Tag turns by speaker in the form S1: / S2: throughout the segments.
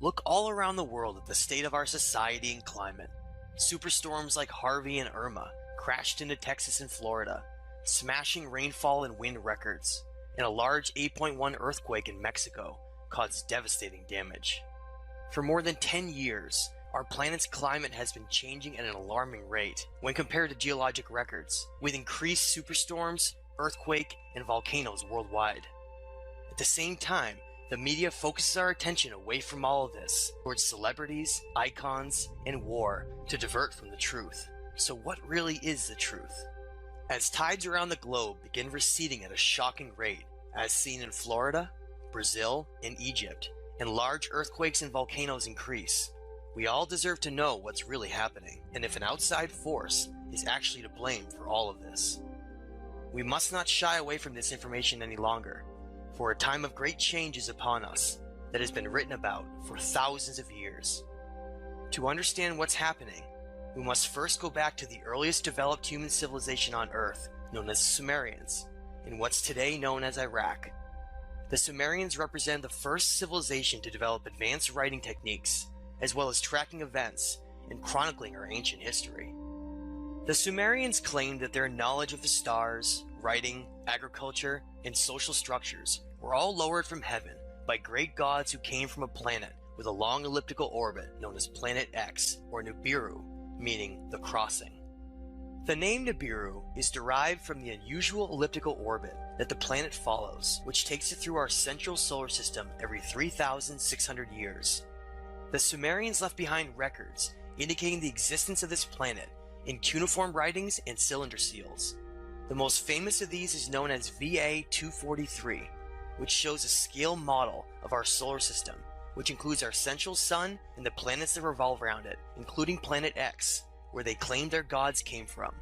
S1: Look all around the world at the state of our society and climate. Superstorms like Harvey and Irma crashed into Texas and Florida, smashing rainfall and wind records, and a large 8.1 earthquake in Mexico caused devastating damage. For more than 10 years, our planet's climate has been changing at an alarming rate when compared to geologic records, with increased superstorms, earthquake, and volcanoes worldwide. At the same time, the media focuses our attention away from all of this towards celebrities, icons, and war to divert from the truth. So what really is the truth? As tides around the globe begin receding at a shocking rate, as seen in Florida, Brazil, and Egypt, and large earthquakes and volcanoes increase, we all deserve to know what's really happening, and if an outside force is actually to blame for all of this. We must not shy away from this information any longer, for a time of great change is upon us that has been written about for thousands of years. To understand what's happening, we must first go back to the earliest developed human civilization on Earth, known as the Sumerians, in what's today known as Iraq. The Sumerians represent the first civilization to develop advanced writing techniques, as well as tracking events and chronicling our ancient history. The Sumerians claimed that their knowledge of the stars, writing, agriculture, and social structures were all lowered from heaven by great gods who came from a planet with a long elliptical orbit known as Planet X, or Nibiru, meaning the crossing. The name Nibiru is derived from the unusual elliptical orbit that the planet follows, which takes it through our central solar system every 3,600 years. The Sumerians left behind records indicating the existence of this planet in cuneiform writings and cylinder seals. The most famous of these is known as VA-243, which shows a scale model of our solar system, which includes our central sun and the planets that revolve around it, including Planet X, where they claim their gods came from.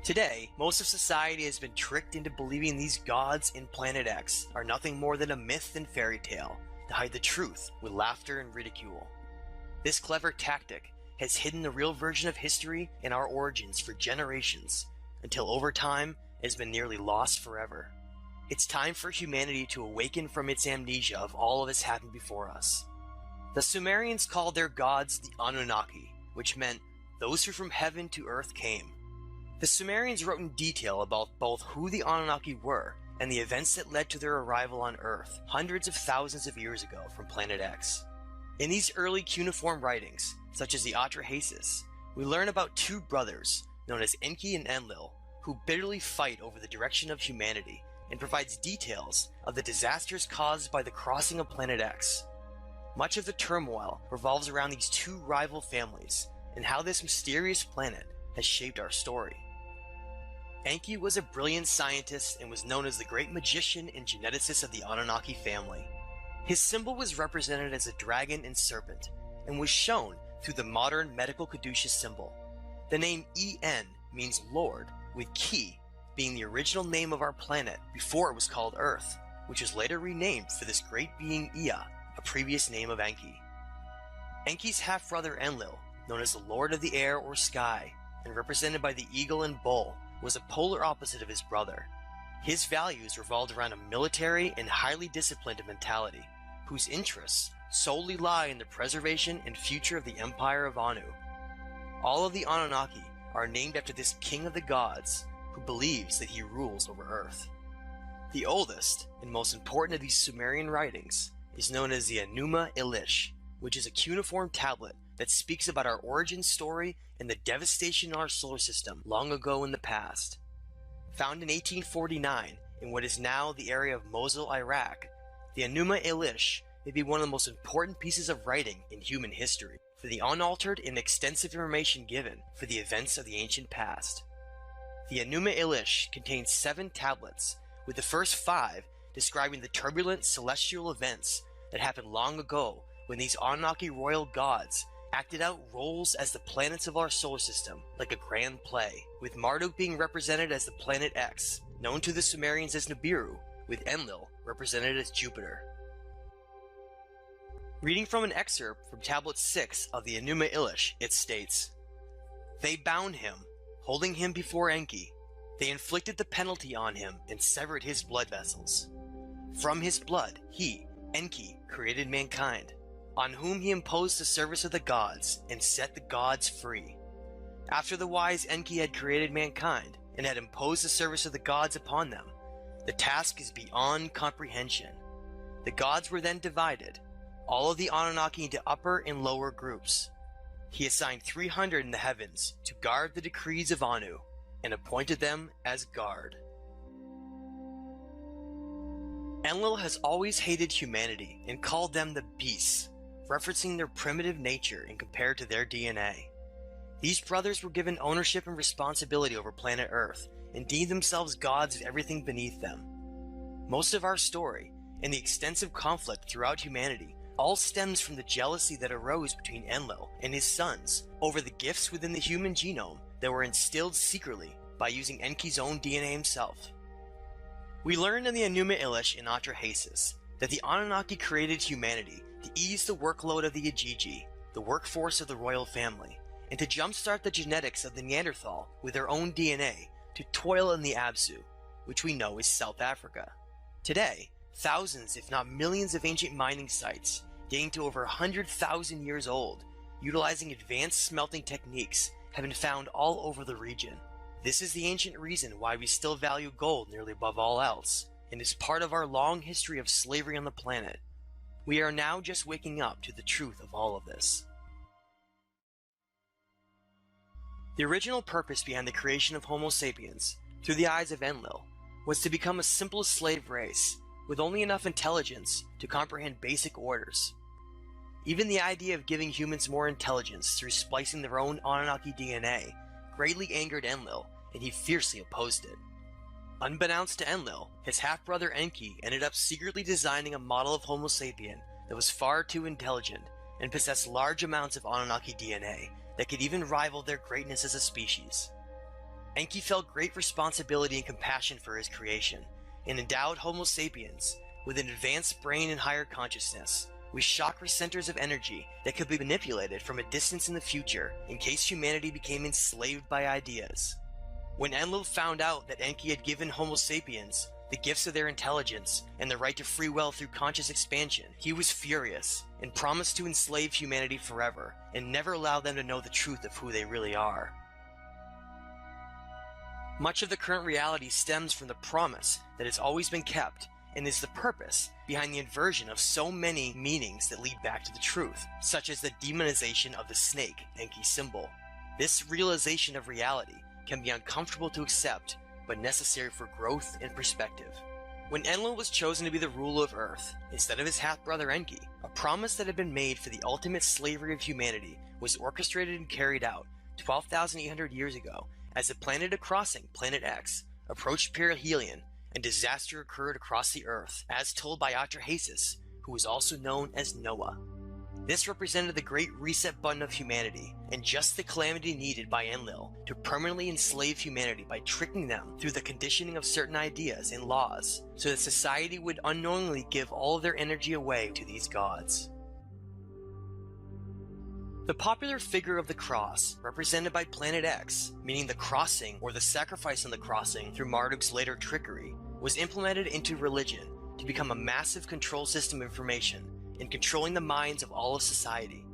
S1: Today, most of society has been tricked into believing these gods in Planet X are nothing more than a myth and fairy tale to hide the truth with laughter and ridicule. This clever tactic has hidden the real version of history and our origins for generations, until over time it has been nearly lost forever. It's time for humanity to awaken from its amnesia of all of this happened before us. The Sumerians called their gods the Anunnaki, which meant those who from heaven to earth came. The Sumerians wrote in detail about both who the Anunnaki were and the events that led to their arrival on Earth hundreds of thousands of years ago from Planet X. In these early cuneiform writings, such as the Atrahasis, we learn about two brothers, known as Enki and Enlil, who bitterly fight over the direction of humanity, and provides details of the disasters caused by the crossing of Planet X. Much of the turmoil revolves around these two rival families, and how this mysterious planet has shaped our story. Enki was a brilliant scientist and was known as the great magician and geneticist of the Anunnaki family. His symbol was represented as a dragon and serpent, and was shown through the modern medical caduceus symbol. The name En means Lord, with Ki being the original name of our planet before it was called Earth, which was later renamed for this great being Ea, a previous name of Enki. Enki's half-brother Enlil, known as the Lord of the Air or Sky, and represented by the eagle and bull, was a polar opposite of his brother. His values revolved around a military and highly disciplined mentality, whose interests solely lie in the preservation and future of the Empire of Anu. All of the Anunnaki are named after this king of the gods, who believes that he rules over Earth. The oldest and most important of these Sumerian writings is known as the Enuma Elish, which is a cuneiform tablet that speaks about our origin story and the devastation in our solar system long ago in the past. Found in 1849 in what is now the area of Mosul, Iraq, the Enuma Elish may be one of the most important pieces of writing in human history for the unaltered and extensive information given for the events of the ancient past. The Enuma Elish contains 7 tablets, with the first 5 describing the turbulent celestial events that happened long ago when these Anunnaki royal gods acted out roles as the planets of our solar system, like a grand play, with Marduk being represented as the planet X, known to the Sumerians as Nibiru, with Enlil represented as Jupiter. Reading from an excerpt from Tablet 6 of the Enuma Elish, it states, "They bound him, holding him before Enki. They inflicted the penalty on him and severed his blood vessels. From his blood, he, Enki, created mankind. on whom he imposed the service of the gods and set the gods free. After the wise Enki had created mankind and had imposed the service of the gods upon them, the task is beyond comprehension. The gods were then divided, all of the Anunnaki into upper and lower groups. He assigned 300 in the heavens to guard the decrees of Anu and appointed them as guard. Enlil has always hated humanity and called them the beasts, referencing their primitive nature and compared to their DNA. These brothers were given ownership and responsibility over planet Earth and deemed themselves gods of everything beneath them. Most of our story and the extensive conflict throughout humanity all stems from the jealousy that arose between Enlil and his sons over the gifts within the human genome that were instilled secretly by using Enki's own DNA himself. We learn in the Enuma Elish in Atrahasis that the Anunnaki created humanity to ease the workload of the Igigi, the workforce of the royal family, and to jumpstart the genetics of the Neanderthal with their own DNA to toil in the Absu, which we know is South Africa. Today, thousands if not millions of ancient mining sites, dating to over 100,000 years old, utilizing advanced smelting techniques, have been found all over the region. This is the ancient reason why we still value gold nearly above all else, and is part of our long history of slavery on the planet. We are now just waking up to the truth of all of this. The original purpose behind the creation of Homo sapiens, through the eyes of Enlil, was to become a simple slave race, with only enough intelligence to comprehend basic orders. Even the idea of giving humans more intelligence through splicing their own Anunnaki DNA greatly angered Enlil, and he fiercely opposed it. Unbeknownst to Enlil, his half-brother Enki ended up secretly designing a model of Homo sapien that was far too intelligent and possessed large amounts of Anunnaki DNA that could even rival their greatness as a species. Enki felt great responsibility and compassion for his creation, and endowed Homo sapiens with an advanced brain and higher consciousness, with chakra centers of energy that could be manipulated from a distance in the future in case humanity became enslaved by ideas. When Enlil found out that Enki had given Homo sapiens the gifts of their intelligence and the right to free will through conscious expansion, he was furious and promised to enslave humanity forever and never allow them to know the truth of who they really are. Much of the current reality stems from the promise that has always been kept and is the purpose behind the inversion of so many meanings that lead back to the truth, such as the demonization of the snake, Enki's symbol. This realization of reality can be uncomfortable to accept, but necessary for growth and perspective. When Enlil was chosen to be the ruler of Earth, instead of his half-brother Enki, a promise that had been made for the ultimate slavery of humanity was orchestrated and carried out 12,800 years ago as the planet crossing, Planet X, approached perihelion and disaster occurred across the Earth, as told by Atrahasis, who was also known as Noah. This represented the great reset button of humanity, and just the calamity needed by Enlil to permanently enslave humanity by tricking them through the conditioning of certain ideas and laws, so that society would unknowingly give all of their energy away to these gods. The popular figure of the cross, represented by Planet X, meaning the crossing or the sacrifice on the crossing through Marduk's later trickery, was implemented into religion to become a massive control system of information in controlling the minds of all of society.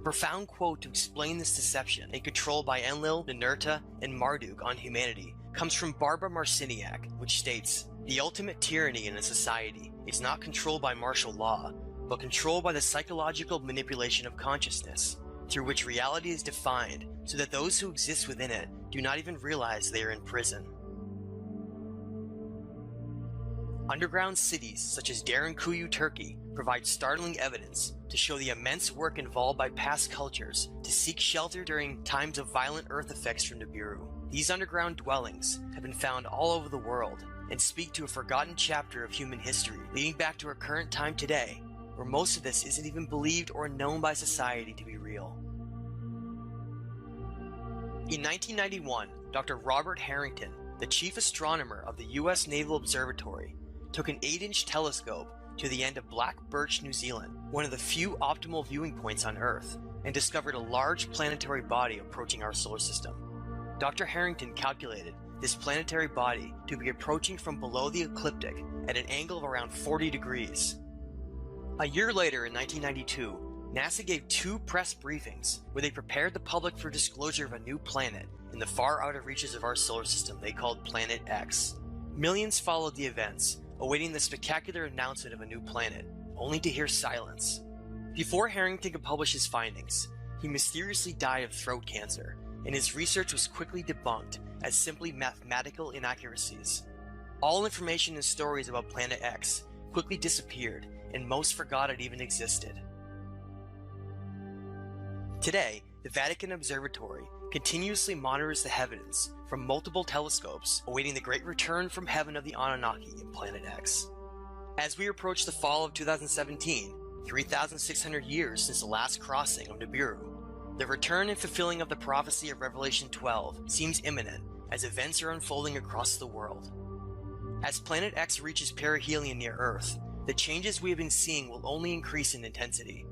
S1: A profound quote to explain this deception and control by Enlil, Ninurta, and Marduk on humanity comes from Barbara Marciniak, which states, "The ultimate tyranny in a society is not controlled by martial law, but controlled by the psychological manipulation of consciousness, through which reality is defined so that those who exist within it do not even realize they are in prison." Underground cities such as Derinkuyu, Turkey, provide startling evidence to show the immense work involved by past cultures to seek shelter during times of violent earth effects from Nibiru. These underground dwellings have been found all over the world and speak to a forgotten chapter of human history leading back to our current time today, where most of this isn't even believed or known by society to be real. In 1991, Dr. Robert Harrington, the chief astronomer of the US Naval Observatory, took an 8-inch telescope to the end of Black Birch, New Zealand, one of the few optimal viewing points on Earth, and discovered a large planetary body approaching our solar system. Dr. Harrington calculated this planetary body to be approaching from below the ecliptic at an angle of around 40 degrees. A year later, in 1992, NASA gave 2 press briefings where they prepared the public for disclosure of a new planet in the far outer reaches of our solar system they called Planet X. Millions followed the events, awaiting the spectacular announcement of a new planet, only to hear silence. Before Harrington could publish his findings, he mysteriously died of throat cancer, and his research was quickly debunked as simply mathematical inaccuracies. All information and stories about Planet X quickly disappeared, and most forgot it even existed. Today, the Vatican Observatory continuously monitors the heavens from multiple telescopes, awaiting the great return from heaven of the Anunnaki in Planet X. As we approach the fall of 2017, 3,600 years since the last crossing of Nibiru, the return and fulfilling of the prophecy of Revelation 12 seems imminent as events are unfolding across the world. As Planet X reaches perihelion near Earth, the changes we have been seeing will only increase in intensity.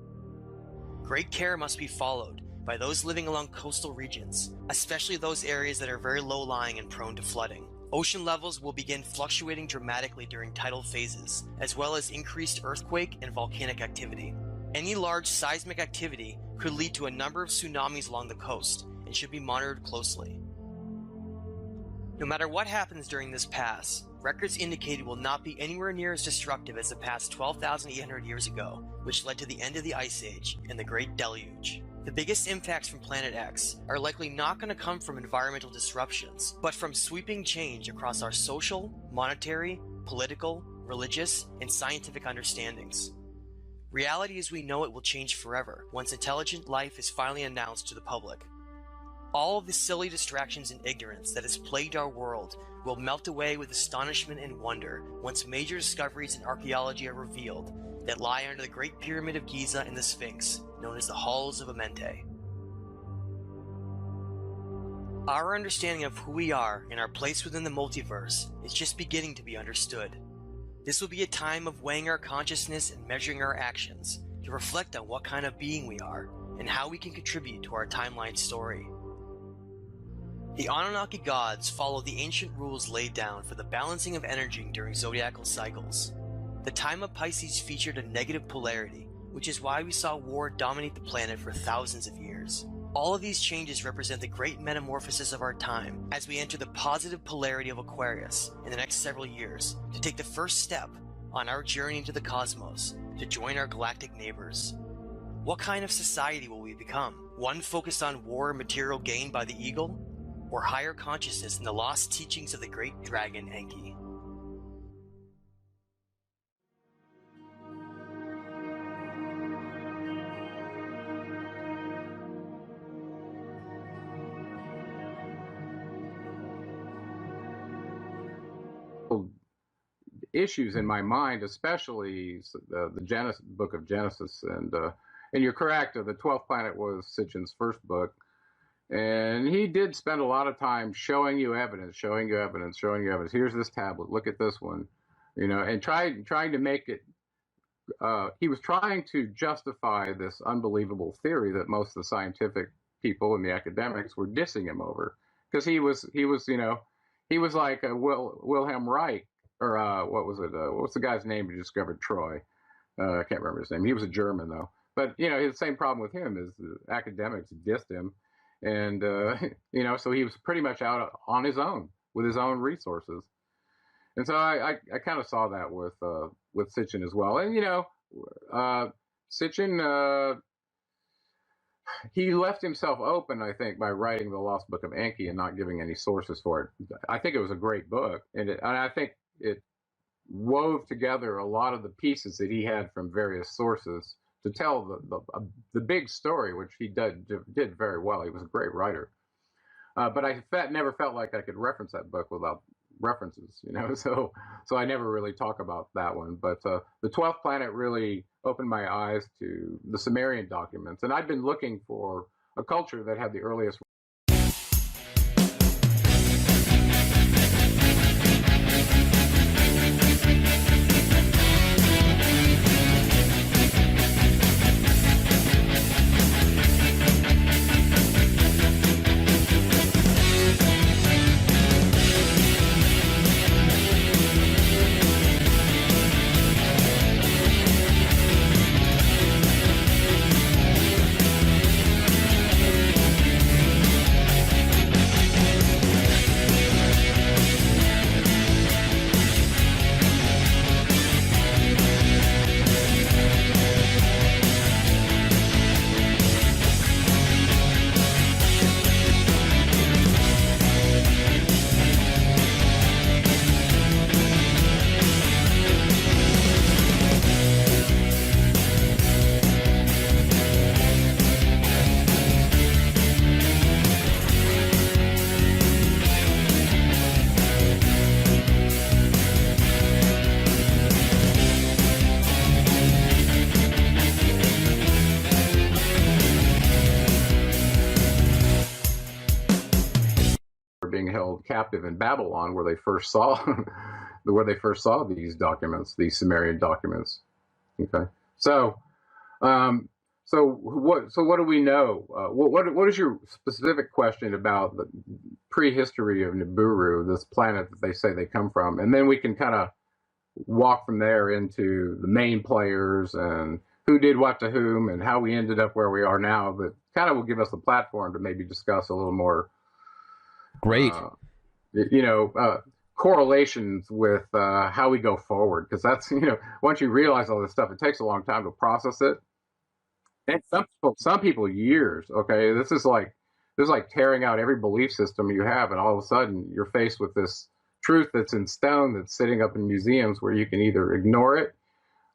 S1: Great care must be followed by those living along coastal regions, especially those areas that are very low-lying and prone to flooding. Ocean levels will begin fluctuating dramatically during tidal phases, as well as increased earthquake and volcanic activity. Any large seismic activity could lead to a number of tsunamis along the coast and should be monitored closely. No matter what happens during this pass, records indicate it will not be anywhere near as destructive as the past 12,800 years ago, which led to the end of the Ice Age and the Great Deluge. The biggest impacts from Planet X are likely not going to come from environmental disruptions, but from sweeping change across our social, monetary, political, religious, and scientific understandings. Reality as we know it will change forever once intelligent life is finally announced to the public. All of the silly distractions and ignorance that has plagued our world will melt away with astonishment and wonder once major discoveries in archaeology are revealed that lie under the Great Pyramid of Giza and the Sphinx, known as the Halls of Amenti. Our understanding of who we are and our place within the multiverse is just beginning to be understood. This will be a time of weighing our consciousness and measuring our actions to reflect on what kind of being we are and how we can contribute to our timeline story. The Anunnaki gods follow the ancient rules laid down for the balancing of energy during zodiacal cycles. The time of Pisces featured a negative polarity, which is why we saw war dominate the planet for thousands of years. All of these changes represent the great metamorphosis of our time as we enter the positive polarity of Aquarius in the next several years to take the first step on our journey into the cosmos to join our galactic neighbors. What kind of society will we become? One focused on war and material gain by the eagle? Or higher consciousness in the lost teachings of the great dragon Enki?
S2: Issues in my mind, especially the book of Genesis, and you're correct. The 12th planet was Sitchin's first book. And he did spend a lot of time showing you evidence. Here's this tablet. Look at this one, and trying to make it. He was trying to justify this unbelievable theory that most of the scientific people and the academics were dissing him over, because he was like Wilhelm Reich, or what was it? What's the guy's name who discovered Troy? I can't remember his name. He was a German though. But the same problem with him is the academics dissed him. And, so he was pretty much out on his own with his own resources. And so I kind of saw that with Sitchin as well. And, Sitchin, he left himself open, I think, by writing The Lost Book of Enki and not giving any sources for it. I think it was a great book. And I think it wove together a lot of the pieces that he had from various sources to tell the big story, which he did very well. He was a great writer. But I never felt like I could reference that book without references, so I never really talk about that one. But the 12th planet really opened my eyes to the Sumerian documents. And I'd been looking for a culture that had the earliest captive in Babylon, where they first saw these documents, these Sumerian documents. Okay, so what do we know? What is your specific question about the prehistory of Nibiru, this planet that they say they come from, and then we can kind of walk from there into the main players and who did what to whom and how we ended up where we are now. But kind of will give us a platform to maybe discuss a little more.
S3: Great.
S2: Correlations with how we go forward, because that's, once you realize all this stuff, it takes a long time to process it, and some people years. Okay, this is like tearing out every belief system you have, and all of a sudden you're faced with this truth that's in stone, that's sitting up in museums, where you can either ignore it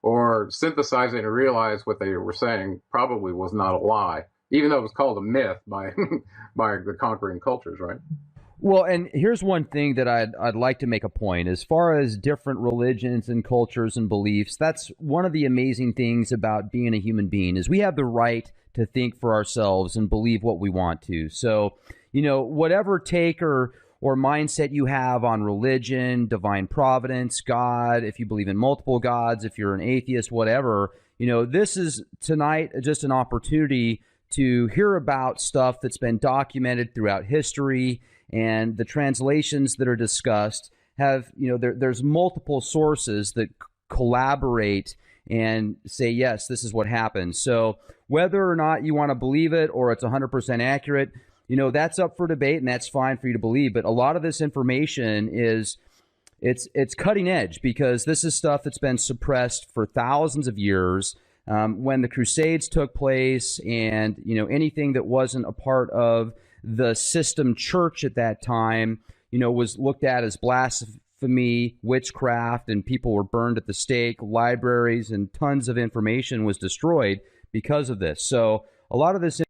S2: or synthesize it and realize what they were saying probably was not a lie, even though it was called a myth by by the conquering cultures, right?
S3: Well, and here's one thing that I'd like to make a point. As far as different religions and cultures and beliefs, that's one of the amazing things about being a human being, is we have the right to think for ourselves and believe what we want to. So, whatever take or mindset you have on religion, divine providence, God, if you believe in multiple gods, if you're an atheist, whatever, this is tonight just an opportunity to hear about stuff that's been documented throughout history. And the translations that are discussed have, there's multiple sources that collaborate and say, yes, this is what happened. So whether or not you want to believe it or it's 100% accurate, that's up for debate, and that's fine for you to believe. But a lot of this information it's cutting edge, because this is stuff that's been suppressed for thousands of years. When the Crusades took place, and anything that wasn't a part of the system church at that time, was looked at as blasphemy, witchcraft, and people were burned at the stake. Libraries and tons of information was destroyed because of this. So a lot of this